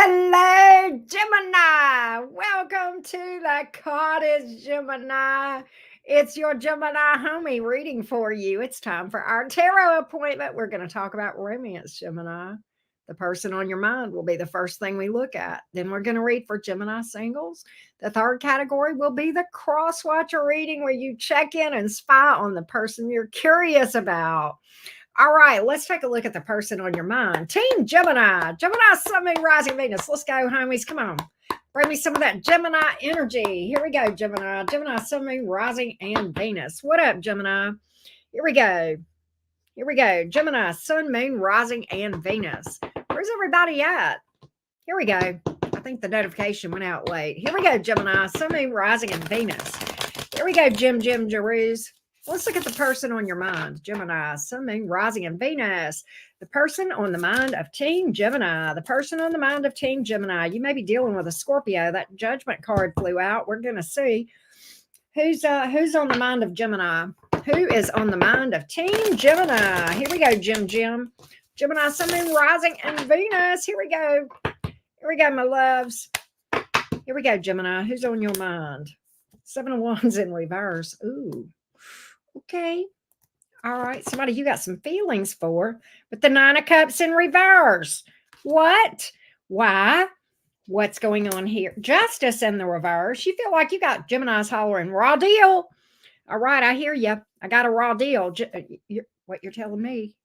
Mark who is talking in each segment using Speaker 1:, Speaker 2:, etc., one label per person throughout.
Speaker 1: Hello, Gemini. Welcome to the cottage, Gemini. It's your Gemini homie reading for you. It's time for our tarot appointment. We're going to talk about romance, Gemini. The person on your mind will be the first thing we look at. Then we're going to read for Gemini singles. The third category will be the cross watcher reading, where you check in and spy on the person you're curious about. All right, let's take a look at the person on your mind. Team Gemini. Gemini, Sun, Moon, Rising, Venus. Let's go, homies. Come on. Bring me some of that Gemini energy. Here we go, Gemini. Gemini, Sun, Moon, Rising, and Venus. What up, Gemini? Here we go. Here we go. Gemini, Sun, Moon, Rising, and Venus. Where's everybody at? Here we go. I think the notification went out late. Here we go, Gemini, Sun, Moon, Rising, and Venus. Here we go, Jim Jeroos. Let's look at the person on your mind. Gemini, Sun, Moon, Rising, and Venus. The person on the mind of Team Gemini. The person on the mind of Team Gemini. You may be dealing with a Scorpio. That Judgment card flew out. We're going to see who's on the mind of Gemini. Who is on the mind of Team Gemini? Here we go, Jim. Gemini, Sun, Moon, Rising, and Venus. Here we go. Here we go, my loves. Here we go, Gemini. Who's on your mind? 7 of Wands in reverse. Ooh. Okay. All right. Somebody you got some feelings for, but the 9 of Cups in reverse. What? Why? What's going on here? Justice in the reverse. You feel like you got Gemini's hollering, raw deal. All right. I hear you. I got a raw deal. What you're telling me,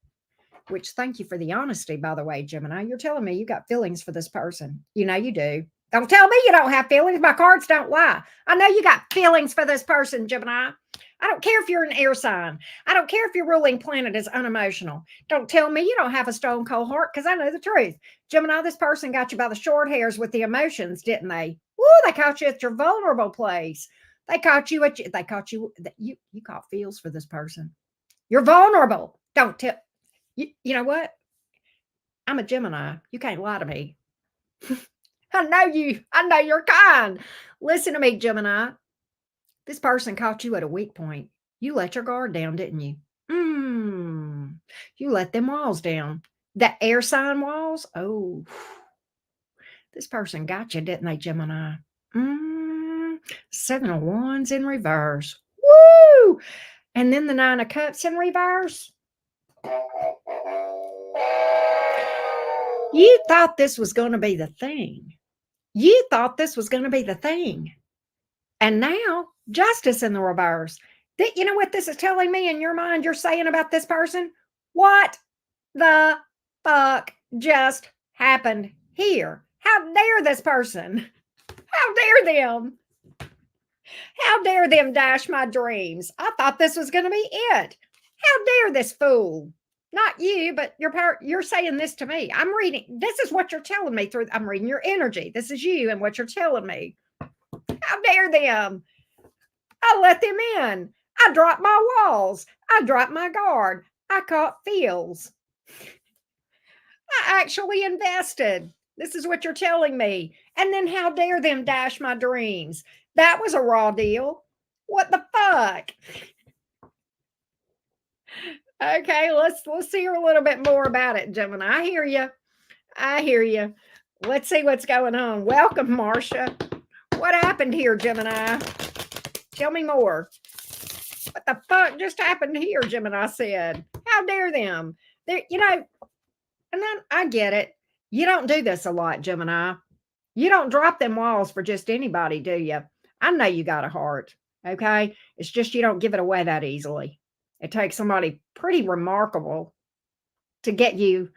Speaker 1: which thank you for the honesty, by the way, Gemini. You're telling me you got feelings for this person. You know you do. Don't tell me you don't have feelings. My cards don't lie. I know you got feelings for this person, Gemini. I don't care if you're an air sign. I don't care if your ruling planet is unemotional. Don't tell me you don't have a stone cold heart, because I know the truth. Gemini, this person got you by the short hairs with the emotions, didn't they? Woo, they caught you at your vulnerable place. They caught you you caught feels for this person. You're vulnerable. Don't tell. You know what? I'm a Gemini. You can't lie to me. I know you. I know you're kind. Listen to me, Gemini. This person caught you at a weak point. You let your guard down, didn't you? You let them walls down. The air sign walls. Oh, this person got you, didn't they, Gemini? 7 of Wands in reverse. Woo! And then the 9 of Cups in reverse. You thought this was going to be the thing. You thought this was going to be the thing. And now, justice in the reverse. You know what this is telling me in your mind you're saying about this person? What the fuck just happened here? How dare this person? How dare them? How dare them dash my dreams? I thought this was going to be it. How dare this fool? Not you, but you're saying this to me. I'm reading. This is what you're telling me through. I'm reading your energy. This is you and what you're telling me. How dare them? I let them in. I dropped my walls. I dropped my guard. I caught feels. I actually invested. This is what you're telling me. And then how dare them dash my dreams? That was a raw deal. What the fuck? Okay, let's hear a little bit more about it, Gemini. I hear you. I hear you. Let's see what's going on. Welcome, Marcia. What happened here, Gemini? Tell me more. What the fuck just happened here, Gemini said. How dare them? And then I get it. You don't do this a lot, Gemini. You don't drop them walls for just anybody, do you? I know you got a heart, okay? It's just you don't give it away that easily. It takes somebody pretty remarkable to get you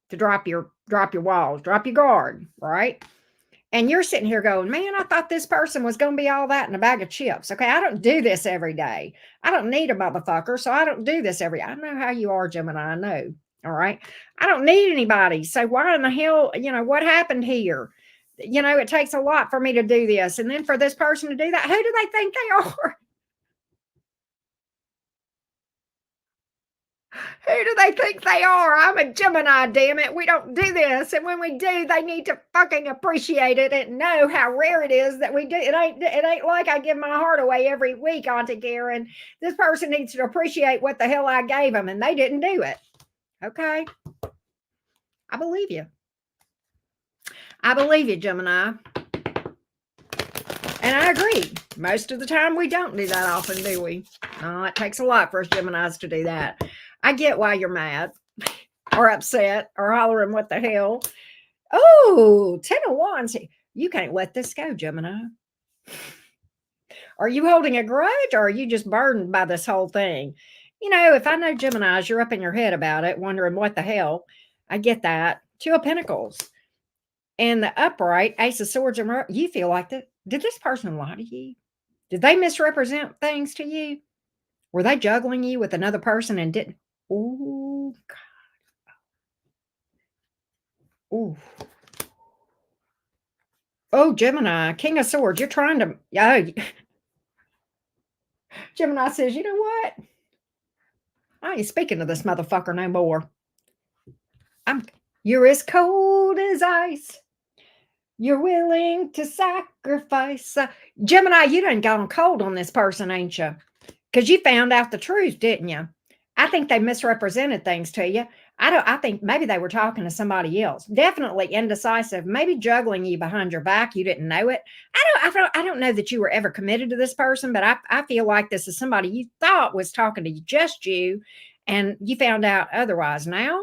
Speaker 1: to drop your walls, drop your guard, right? And you're sitting here going, man, I thought this person was going to be all that in a bag of chips. Okay, I don't do this every day. I don't need a motherfucker, so I don't do this every day. I know how you are, Gemini. I know. All right. I don't need anybody. So why in the hell, what happened here? It takes a lot for me to do this. And then for this person to do that, who do they think they are? Who do they think they are? I'm a Gemini, damn it. We don't do this. And when we do, they need to fucking appreciate it and know how rare it is that we do. It ain't like I give my heart away every week, Auntie Karen. This person needs to appreciate what the hell I gave them, and they didn't do it. Okay? I believe you. I believe you, Gemini. And I agree. Most of the time, we don't do that often, do we? No, it takes a lot for us Geminis to do that. I get why you're mad or upset or hollering, what the hell? Oh, 10 of Wands. You can't let this go, Gemini. Are you holding a grudge or are you just burdened by this whole thing? You know, if I know Geminis, you're up in your head about it, wondering what the hell. I get that. Two of Pentacles. And the upright, Ace of Swords, and you feel like that. Did this person lie to you? Did they misrepresent things to you? Were they juggling you with another person and didn't? Oh, God. Ooh. Oh, Gemini, King of Swords, you're trying to. Oh, Gemini says, you know what? I ain't speaking to this motherfucker no more. You're as cold as ice. You're willing to sacrifice. Gemini, you done gone cold on this person, ain't you? Because you found out the truth, didn't you? I think they misrepresented things to you. I think maybe they were talking to somebody else. Definitely indecisive, maybe juggling you behind your back. You didn't know it. I don't know that you were ever committed to this person, but I feel like this is somebody you thought was talking to just you, and you found out otherwise. Now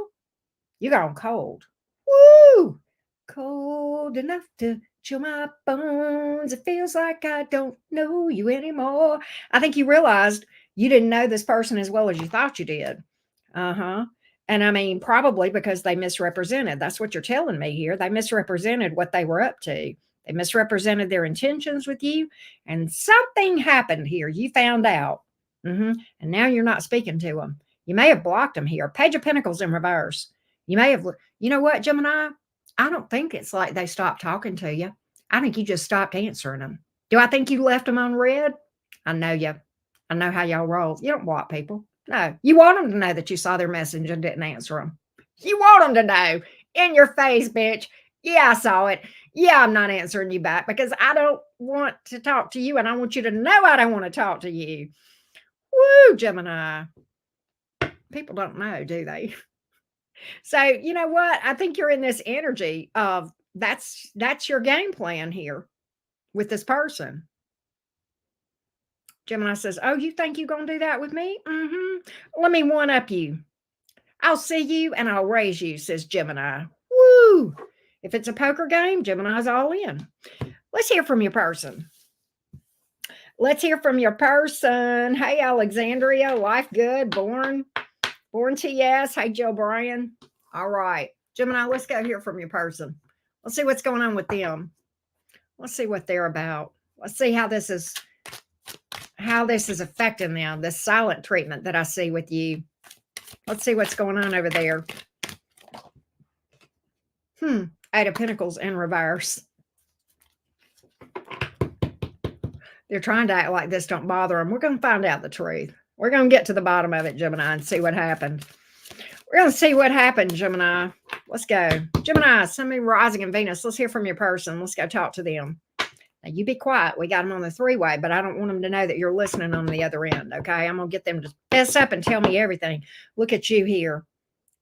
Speaker 1: you're gone cold. Woo! Cold enough to chill my bones. It feels like I don't know you anymore. I think you realized you didn't know this person as well as you thought you did. Uh-huh. And I mean, probably because they misrepresented. That's what you're telling me here. They misrepresented what they were up to. They misrepresented their intentions with you, and something happened here. You found out. And now you're not speaking to them. You may have blocked them here. Page of Pentacles in reverse. You may have, you know what, Gemini? I don't think it's like they stopped talking to you. I think you just stopped answering them. Do I think you left them on red? I know you. I know how y'all roll. You don't block people. No, you want them to know that you saw their message and didn't answer them. You want them to know in your face, bitch. Yeah, I saw it. Yeah, I'm not answering you back because I don't want to talk to you and I want you to know I don't want to talk to you. Woo, Gemini. People don't know, do they? So, you know what? I think you're in this energy of that's your game plan here with this person. Gemini says, "Oh, you think you're going to do that with me? Let me one up you. I'll see you and I'll raise you," says Gemini. Woo! If it's a poker game, Gemini's all in. Let's hear from your person. Let's hear from your person. Hey, Alexandria, life good, born TS. Hey, Joe Bryan. All right, Gemini, let's go hear from your person. Let's see what's going on with them. Let's see what they're about. Let's see how this is affecting them, this silent treatment that I see with you. Let's see what's going on over there. Eight of Pentacles in reverse. They're trying to act like this don't bother them. We're going to find out the truth. We're going to get to the bottom of it, Gemini, and see what happened. We're going to see what happened, Gemini. Let's go. Gemini, Sun, Moon, Rising, and Venus. Let's hear from your person. Let's go talk to them. Now, you be quiet. We got them on the three-way, but I don't want them to know that you're listening on the other end, okay? I'm going to get them to fess up and tell me everything. Look at you here.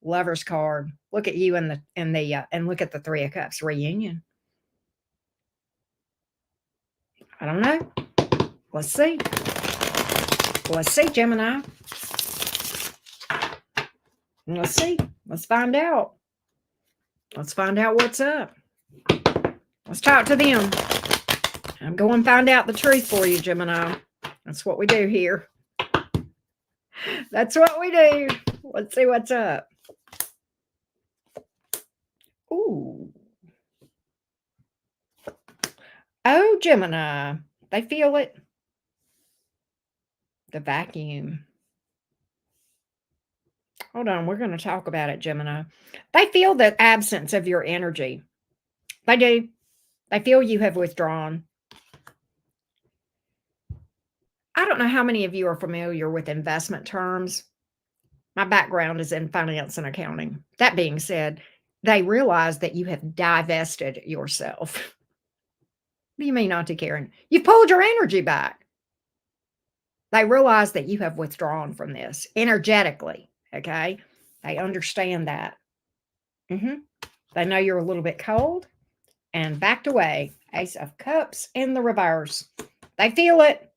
Speaker 1: Lover's card. Look at you and look at the Three of Cups reunion. I don't know. Let's see. Let's see, Gemini. Let's see. Let's find out. Let's find out what's up. Let's talk to them. I'm going to find out the truth for you, Gemini. That's what we do here. That's what we do. Let's see what's up. Ooh. Oh, Gemini. They feel it. The vacuum. Hold on. We're going to talk about it, Gemini. They feel the absence of your energy. They do. They feel you have withdrawn. I don't know how many of you are familiar with investment terms. My background is in finance and accounting. That being said, they realize that you have divested yourself. What do you mean, Auntie Karen? You've pulled your energy back. They realize that you have withdrawn from this energetically, okay? They understand that. They know you're a little bit cold. and backed away. Ace of Cups in the reverse. They feel it.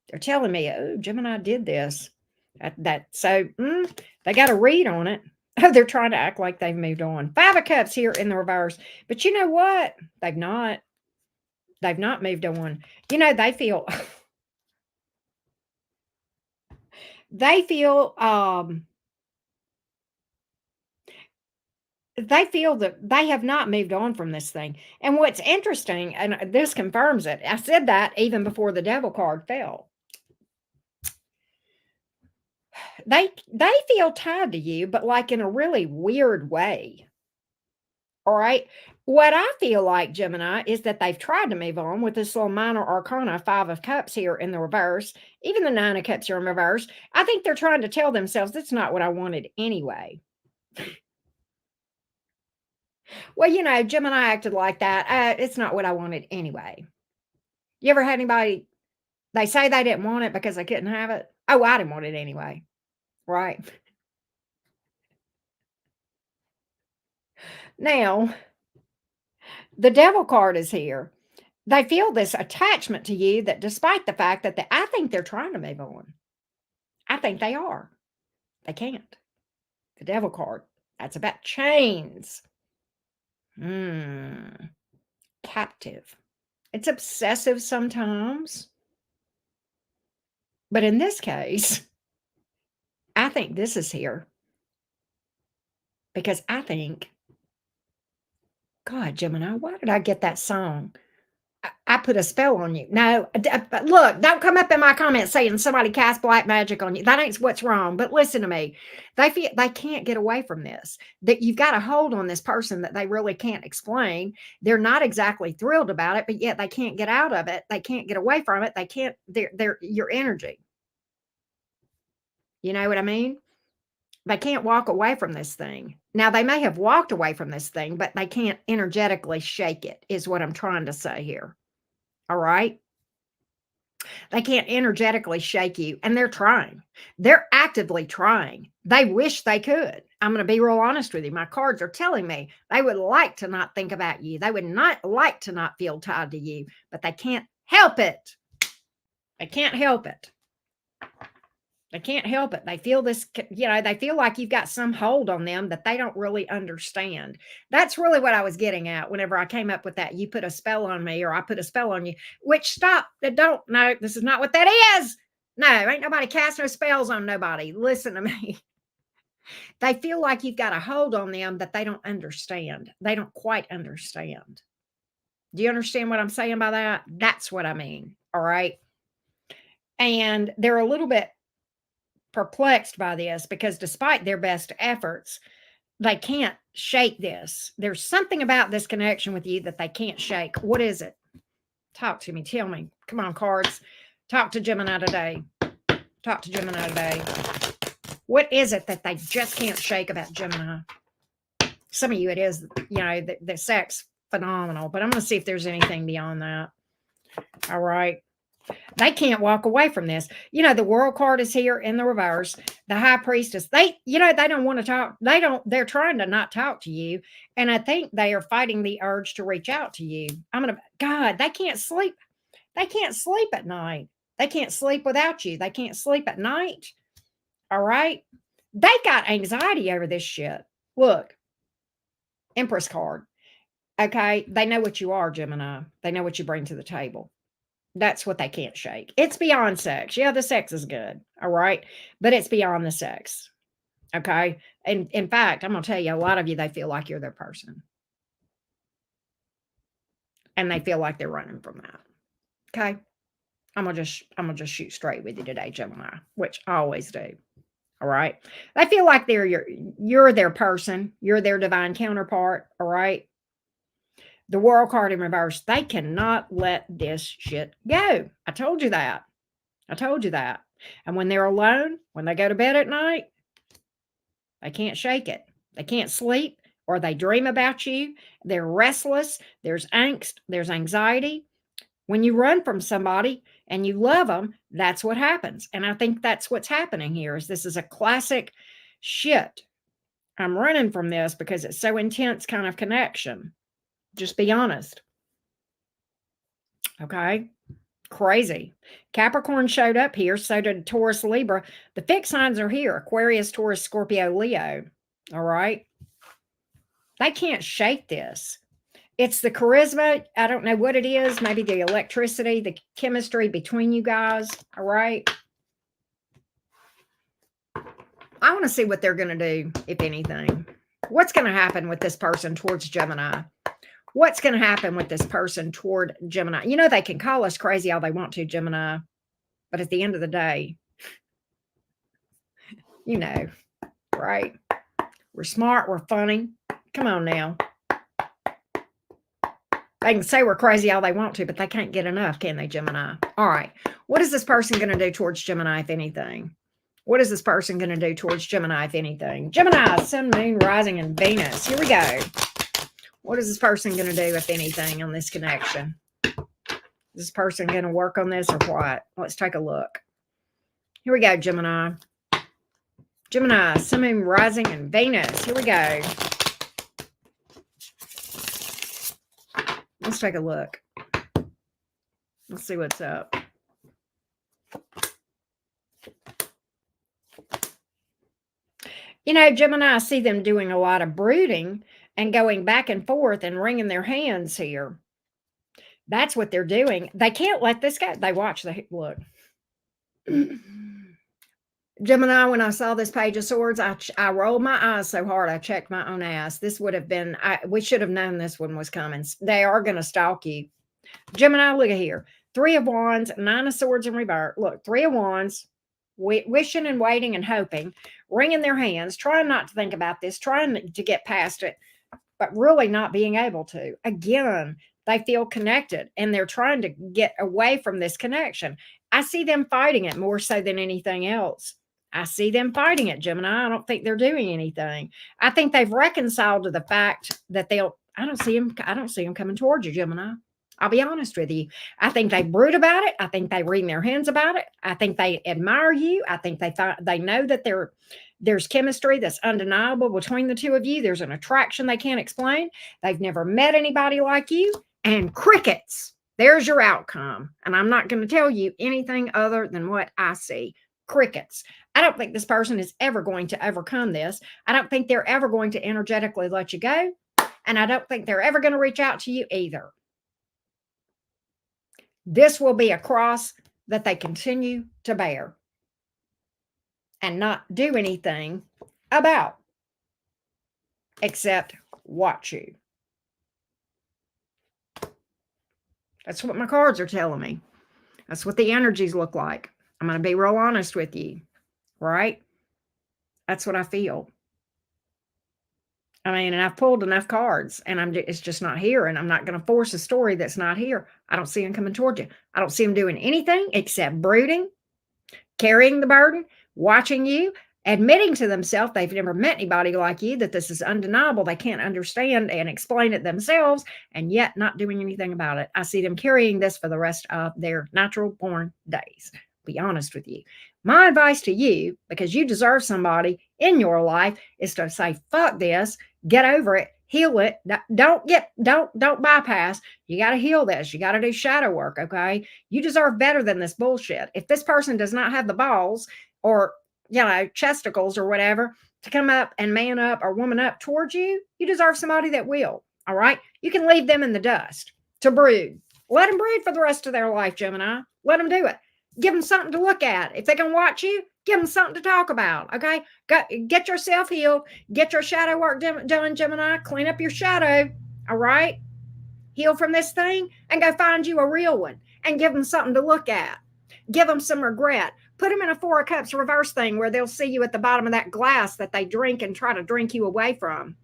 Speaker 1: They're telling me, oh, Gemini did this. They got a read on it. Oh, they're trying to act like they've moved on. Five of Cups here in the reverse. But you know what? They've not. They've not moved on. They feel they feel they feel that they have not moved on from this thing. And what's interesting, and this confirms it, I said that even before the devil card fell. They feel tied to you, but like in a really weird way. All right. What I feel like, Gemini, is that they've tried to move on with this little minor arcana, Five of Cups here in the reverse, even the Nine of Cups here in reverse. I think they're trying to tell themselves that's not what I wanted anyway. Well, Gemini acted like that. It's not what I wanted anyway. You ever had anybody, they say they didn't want it because they couldn't have it? Oh, I didn't want it anyway. Right. Now, the devil card is here. They feel this attachment to you that despite the fact that I think they're trying to move on. I think they are. They can't. The devil card. That's about chains. Captive. It's obsessive sometimes. But in this case, I think this is here. Because I think, God, Gemini, why did I get that song? I put a spell on you. No, look, don't come up in my comments saying somebody cast black magic on you. That ain't what's wrong. But listen to me. They can't get away from this. That you've got a hold on this person that they really can't explain. They're not exactly thrilled about it, but yet they can't get out of it. They can't get away from it. They can't, they're your energy. You know what I mean? They can't walk away from this thing. Now, they may have walked away from this thing, but they can't energetically shake it, is what I'm trying to say here. All right? They can't energetically shake you, and they're trying. They're actively trying. They wish they could. I'm going to be real honest with you. My cards are telling me they would like to not think about you. They would not like to not feel tied to you, but they can't help it. They can't help it. They can't help it. They feel this, they feel like you've got some hold on them that they don't really understand. That's really what I was getting at whenever I came up with that. You put a spell on me or I put a spell on you, which stop. Don't, no, this is not what that is. No, ain't nobody cast no spells on nobody. Listen to me. They feel like you've got a hold on them that they don't understand. They don't quite understand. Do you understand what I'm saying by that? That's what I mean. All right. And they're a little bit perplexed by this because despite their best efforts, they can't shake this. There's something about this connection with you that they can't shake. What is it? Talk to me. Tell me. Come on, cards. Talk to Gemini today. Talk to Gemini today. What is it that they just can't shake about Gemini? Some of you, it is, the sex phenomenal, but I'm going to see if there's anything beyond that. All right. They can't walk away from this. The world card is here in the reverse. The high priestess, they don't want to talk. They're trying to not talk to you. And I think they are fighting the urge to reach out to you. God, they can't sleep. They can't sleep at night. They can't sleep without you. They can't sleep at night. All right. They got anxiety over this shit. Look, Empress card. Okay. They know what you are, Gemini. They know what you bring to the table. That's what they can't shake. It's beyond sex. Yeah, the sex is good. All right. But it's beyond the sex. Okay. And in fact, I'm going to tell you, a lot of you, they feel like you're their person. And they feel like they're running from that. Okay. I'm gonna just shoot straight with you today, Gemini, which I always do. All right. They feel like you're their person. You're their divine counterpart. All right. The world card in reverse, they cannot let this shit go. I told you that. I told you that. And when they're alone, when they go to bed at night, they can't shake it. They can't sleep or they dream about you. They're restless. There's angst. There's anxiety. When you run from somebody and you love them, that's what happens. And I think that's what's happening here is this is a classic shit. I'm running from this because it's so intense kind of connection. Just be honest. Okay. Crazy. Capricorn showed up here. So did Taurus, Libra. The fixed signs are here: Aquarius, Taurus, Scorpio, Leo. All right. They can't shake this. It's the charisma. I don't know what it is. Maybe the electricity, the chemistry between you guys. All right. I want to see what they're going to do, if anything. What's going to happen with this person towards Gemini? What's going to happen with this person toward Gemini? You know, they can call us crazy all they want to, Gemini. But at the end of the day, you know, right? We're smart. We're funny. Come on now. They can say we're crazy all they want to, but they can't get enough, can they, Gemini? All right. What is this person going to do towards Gemini, if anything? What is this person going to do towards Gemini, if anything? Gemini, Sun, Moon, Rising, and Venus. Here we go. What is this person going to do, if anything, on this connection? Is this person going to work on this or what? Let's take a look. Here we go, Gemini. Gemini, Sun, Moon, Rising, and Venus. Here we go. Let's take a look. Let's see what's up. You know, Gemini, I see them doing a lot of brooding and going back and forth and wringing their hands here. That's what they're doing. They can't let this go. They watch the look. Gemini, when I saw this Page of Swords, I rolled my eyes so hard I checked my own ass. This would have been, we should have known this one was coming. They are going to stalk you. Gemini, look at here. 3 of Wands, 9 of Swords in reverse. Look, 3 of Wands, wishing and waiting and hoping, wringing their hands, trying not to think about this, trying to get past it, but really not being able to. Again, they feel connected and they're trying to get away from this connection. I see them fighting it more so than anything else. I see them fighting it, Gemini. I don't think they're doing anything. I think they've reconciled to the fact that I don't see them coming towards you, Gemini. I'll be honest with you. I think they brood about it. I think they wring their hands about it. I think they admire you. I think they know that there's chemistry that's undeniable between the two of you. There's an attraction they can't explain. They've never met anybody like you. And crickets. There's your outcome. And I'm not going to tell you anything other than what I see. Crickets. I don't think this person is ever going to overcome this. I don't think they're ever going to energetically let you go. And I don't think they're ever going to reach out to you either. This will be a cross that they continue to bear and not do anything about except watch you. That's what my cards are telling me. That's what the energies look like. I'm going to be real honest with you, right? That's what I feel. I mean, and I've pulled enough cards and it's just not here. And I'm not going to force a story that's not here. I don't see them coming toward you. I don't see them doing anything except brooding, carrying the burden, watching you, admitting to themselves they've never met anybody like you, that this is undeniable. They can't understand and explain it themselves, and yet not doing anything about it. I see them carrying this for the rest of their natural born days. Be honest with you. My advice to you, because you deserve somebody in your life, is to say, fuck this, get over it, heal it. Don't bypass. You got to heal this. You got to do shadow work. Okay. You deserve better than this bullshit. If this person does not have the balls or, chesticles or whatever to come up and man up or woman up towards you, you deserve somebody that will. All right. You can leave them in the dust to brood. Let them brood for the rest of their life, Gemini. Let them do it. Give them something to look at. If they can watch you, give them something to talk about. Okay. Get yourself healed. Get your shadow work done, Gemini. Clean up your shadow. All right. Heal from this thing and go find you a real one and give them something to look at. Give them some regret. Put them in a 4 of Cups reverse thing where they'll see you at the bottom of that glass that they drink and try to drink you away from.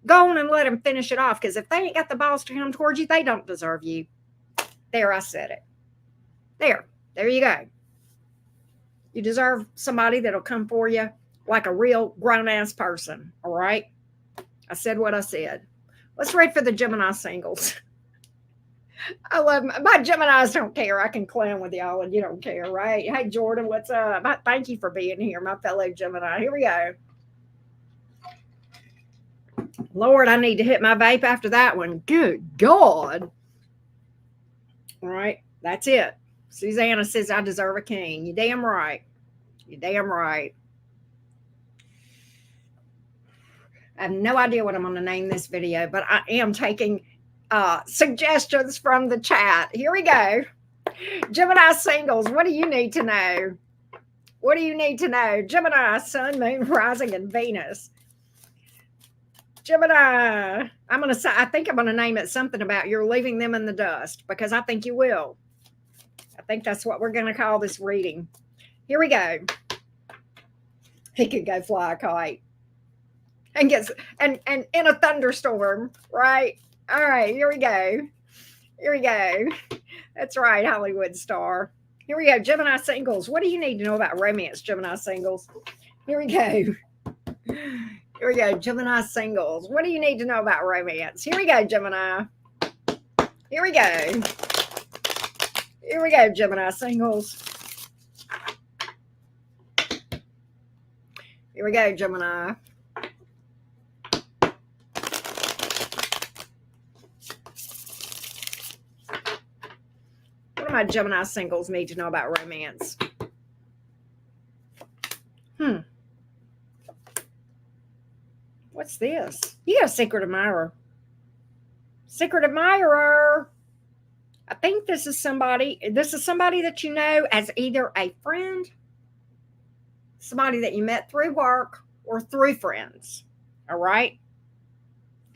Speaker 1: Go on and let them finish it off, because if they ain't got the balls to come towards you, they don't deserve you. There, I said it. There you go. You deserve somebody that'll come for you like a real grown-ass person, all right? I said what I said. Let's read for the Gemini singles. I love my Geminis don't care. I can clown with y'all and you don't care, right? Hey, Jordan, what's up? Thank you for being here, my fellow Gemini. Here we go. Lord, I need to hit my vape after that one. Good God. All right, that's it. Susanna says I deserve a king. You damn right. You damn right. I have no idea what I'm going to name this video, but I am taking suggestions from the chat. Here we go. Gemini singles, what do you need to know? What do you need to know? Gemini, Sun, Moon, Rising, and Venus. Gemini, I'm going to say, I think I'm going to name it something about you're leaving them in the dust, because I think you will. I think that's what we're going to call this reading. Here we go. He could go fly a kite and get and in a thunderstorm, right? All right, here we go. Here we go. That's right, Hollywood star. Here we go. Gemini singles. What do you need to know about romance, Gemini singles? Here we go. Here we go. Gemini singles. What do you need to know about romance? Here we go, Gemini. Here we go. Here we go, Gemini singles. Here we go, Gemini. What do my Gemini singles need to know about romance? What's this? You got a secret admirer. Secret admirer. I think this is somebody that you know as either a friend, somebody that you met through work, or through friends. All right?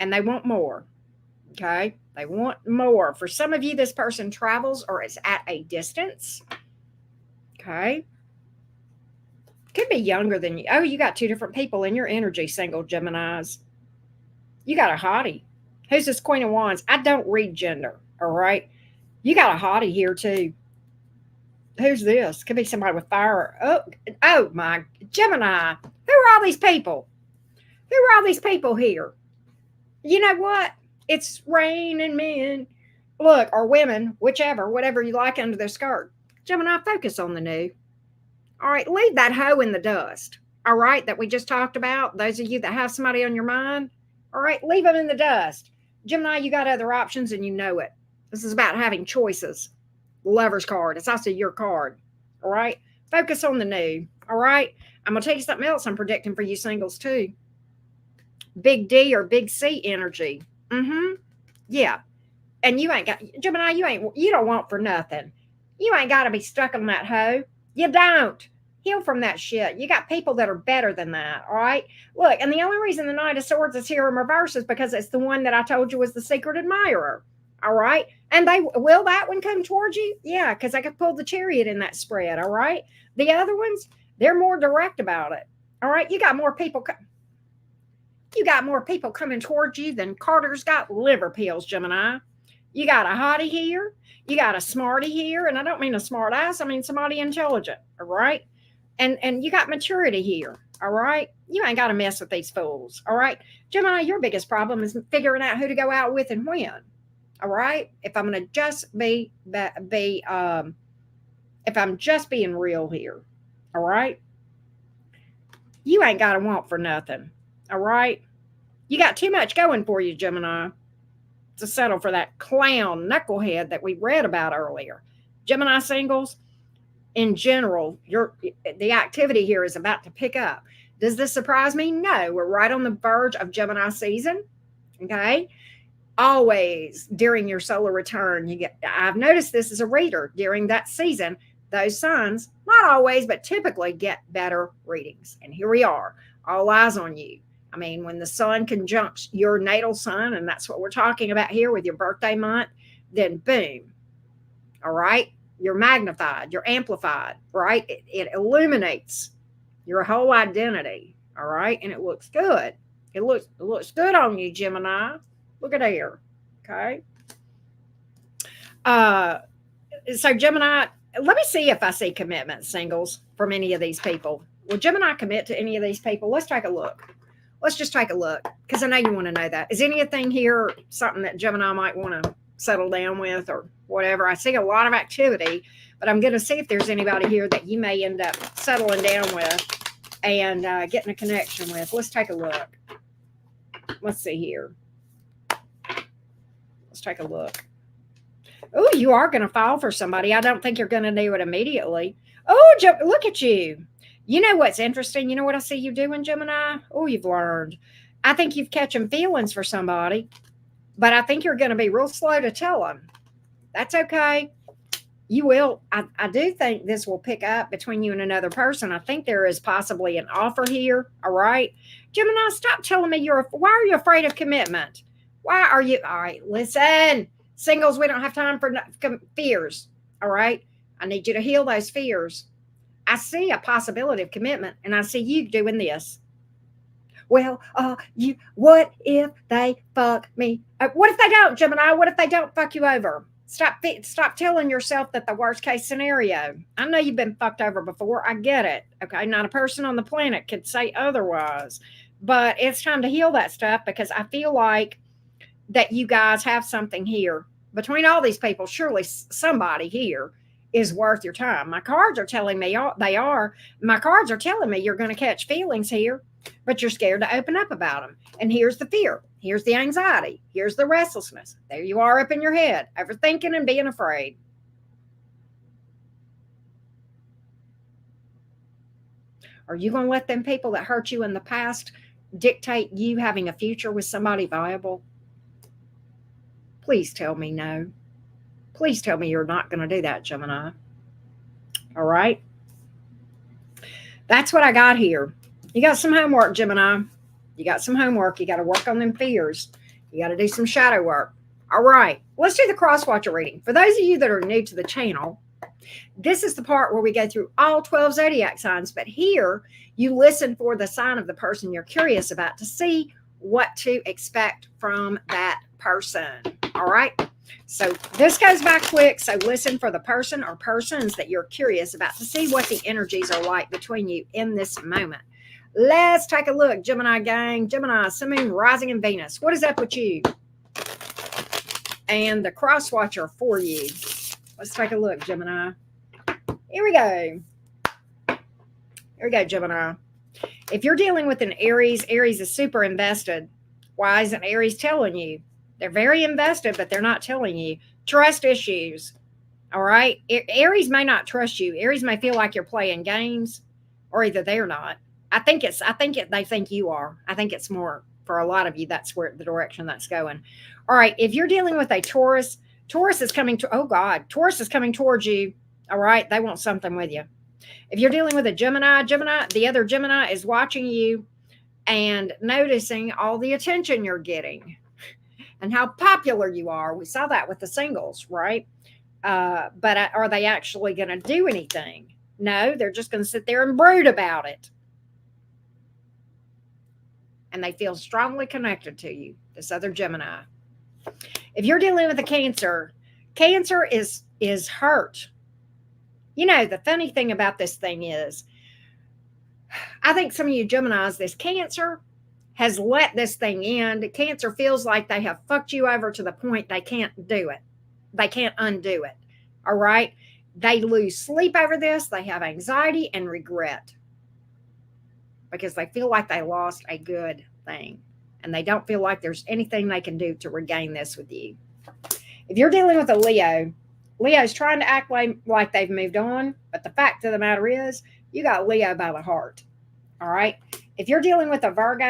Speaker 1: And they want more. Okay? They want more. For some of you, this person travels or is at a distance. Okay? Could be younger than you. Oh, you got two different people in your energy, single Geminis. You got a hottie. Who's this Queen of Wands? I don't read gender. All right? You got a hottie here, too. Who's this? Could be somebody with fire. Oh my Gemini. Who are all these people? Who are all these people here? You know what? It's rain and men. Look, or women, whichever, whatever you like under their skirt. Gemini, focus on the new. All right, leave that hoe in the dust. All right, that we just talked about. Those of you that have somebody on your mind. All right, leave them in the dust. Gemini, you got other options and you know it. This is about having choices. Lover's card. It's also your card. All right. Focus on the new. All right. I'm going to tell you something else I'm predicting for you singles too. Big D or big C energy. Yeah. And you ain't got, Gemini, you don't want for nothing. You ain't got to be stuck on that hoe. You don't. Heal from that shit. You got people that are better than that. All right. Look, and the only reason the Knight of Swords is here in reverse is because it's the one that I told you was the secret admirer. All right. And will that one come towards you? Yeah, because I could pull the Chariot in that spread. All right. The other ones, they're more direct about it. All right. You got more people coming towards you than Carter's got liver pills, Gemini. You got a hottie here. You got a smarty here. And I don't mean a smart ass. I mean somebody intelligent. All right. And you got maturity here. All right. You ain't got to mess with these fools. All right. Gemini, your biggest problem is figuring out who to go out with and when. All right. If I'm going to just if I'm just being real here. All right. You ain't got to want for nothing. All right. You got too much going for you, Gemini, to settle for that clown knucklehead that we read about earlier. Gemini singles, in general, the activity here is about to pick up. Does this surprise me? No. We're right on the verge of Gemini season. Okay. Always during your solar return, I've noticed this as a reader during that season, those signs, not always, but typically get better readings. And here we are, all eyes on you. I mean, when the sun conjuncts your natal sun, and that's what we're talking about here with your birthday month, then boom. All right. You're magnified, you're amplified, right? It illuminates your whole identity. All right. And it looks good. It looks good on you, Gemini. Look at here. Okay. So Gemini, let me see if I see commitment singles from any of these people. Will Gemini commit to any of these people? Let's take a look. Let's just take a look, because I know you want to know that. Is anything here something that Gemini might want to settle down with or whatever? I see a lot of activity, but I'm going to see if there's anybody here that you may end up settling down with and getting a connection with. Let's take a look. Let's see here. Let's take a look. Oh, you are going to fall for somebody. I don't think you're going to do it immediately. Oh, look at you. You know what's interesting? You know what I see you doing, Gemini? Oh, you've learned. I think you've catching feelings for somebody, but I think you're going to be real slow to tell them. That's okay. You will. I do think this will pick up between you and another person. I think there is possibly an offer here. All right. Gemini, stop telling me why are you afraid of commitment? Why are you? All right. Listen, singles, we don't have time for fears. All right. I need you to heal those fears. I see a possibility of commitment and I see you doing this. Well, what if they fuck me? What if they don't, Gemini? What if they don't fuck you over? Stop telling yourself that the worst case scenario. I know you've been fucked over before. I get it. Okay. Not a person on the planet could say otherwise, but it's time to heal that stuff because I feel like that you guys have something here between all these people. Surely somebody here is worth your time. My cards are telling me they are. My cards are telling me you're going to catch feelings here, but you're scared to open up about them. And here's the fear. Here's the anxiety. Here's the restlessness. There you are up in your head, overthinking and being afraid. Are you going to let them people that hurt you in the past dictate you having a future with somebody viable? Please tell me no. Please tell me you're not going to do that, Gemini. All right. That's what I got here. You got some homework, Gemini. You got some homework. You got to work on them fears. You got to do some shadow work. All right. Let's do the cross-watcher reading. For those of you that are new to the channel, this is the part where we go through all 12 zodiac signs. But here, you listen for the sign of the person you're curious about to see what to expect from that person. All right. So this goes by quick. So listen for the person or persons that you're curious about to see what the energies are like between you in this moment. Let's take a look, Gemini gang. Gemini, Sun, Moon, Rising, and Venus. What is up with you? And the cross watcher for you. Let's take a look, Gemini. Here we go. Here we go, Gemini. If you're dealing with an Aries, Aries is super invested. Why isn't Aries telling you? They're very invested, but they're not telling you. Trust issues. All right. Aries may not trust you. Aries may feel like you're playing games, or either they're not. They think you are. I think it's more for a lot of you. That's where the direction that's going. All right. If you're dealing with a Taurus, Taurus is coming to, oh God, Taurus is coming towards you. All right. They want something with you. If you're dealing with a Gemini, the other Gemini is watching you and noticing all the attention you're getting and how popular you are. We saw that with the singles, right? But are they actually going to do anything? No, they're just going to sit there and brood about it. And they feel strongly connected to you, this other Gemini. If you're dealing with a Cancer, Cancer is hurt. You know, the funny thing about this thing is, I think some of you Geminis, this Cancer has let this thing end. Cancer feels like they have fucked you over to the point they can't do it. They can't undo it. All right? They lose sleep over this. They have anxiety and regret because they feel like they lost a good thing. And they don't feel like there's anything they can do to regain this with you. If you're dealing with a Leo, Leo's trying to act like they've moved on. But the fact of the matter is, you got Leo by the heart. All right? If you're dealing with a Virgo,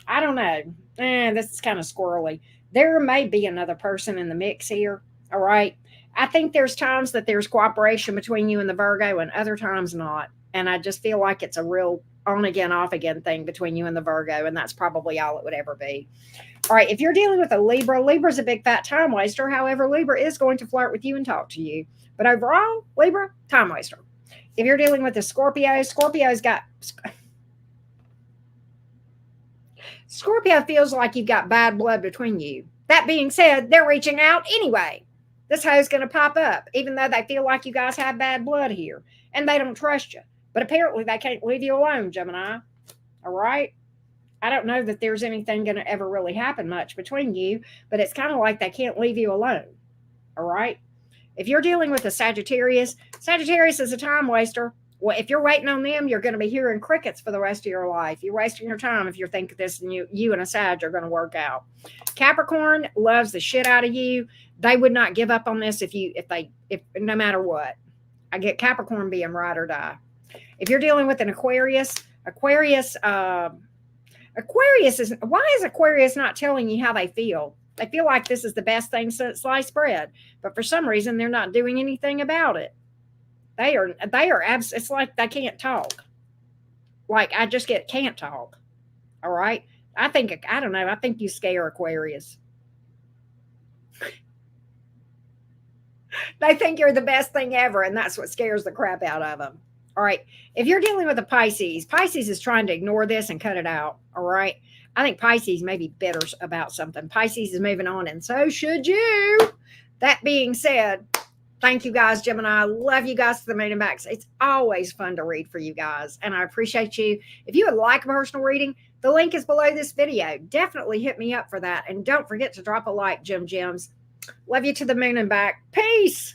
Speaker 1: I don't know. This is kind of squirrely. There may be another person in the mix here. All right? I think there's times that there's cooperation between you and the Virgo and other times not. And I just feel like it's a real on again, off again thing between you and the Virgo. And that's probably all it would ever be. All right. If you're dealing with a Libra, Libra's a big fat time waster. However, Libra is going to flirt with you and talk to you. But overall, Libra, time waster. If you're dealing with a Scorpio, Scorpio feels like you've got bad blood between you. That being said, they're reaching out anyway. This hoe's going to pop up, even though they feel like you guys have bad blood here and they don't trust you. But apparently they can't leave you alone, Gemini. All right? I don't know that there's anything going to ever really happen much between you, but it's kind of like they can't leave you alone. All right? If you're dealing with a Sagittarius, Sagittarius is a time waster. Well, if you're waiting on them, you're going to be hearing crickets for the rest of your life. You're wasting your time if you're thinking this and you and a Sag are going to work out. Capricorn loves the shit out of you. They would not give up on this if no matter what. I get Capricorn being ride or die. If you're dealing with an Aquarius is, why is Aquarius not telling you how they feel? They feel like this is the best thing since sliced bread, but for some reason they're not doing anything about it. It's like they can't talk. Like I just can't talk. All right. I don't know. I think you scare Aquarius. They think you're the best thing ever, and that's what scares the crap out of them. All right. If you're dealing with a Pisces is trying to ignore this and cut it out. All right. I think Pisces may be bitter about something. Pisces is moving on, and so should you. That being said, thank you guys, Gemini. I love you guys to the moon and back. It's always fun to read for you guys, and I appreciate you. If you would like a personal reading, the link is below this video. Definitely hit me up for that, and don't forget to drop a like, Gems. Love you to the moon and back. Peace.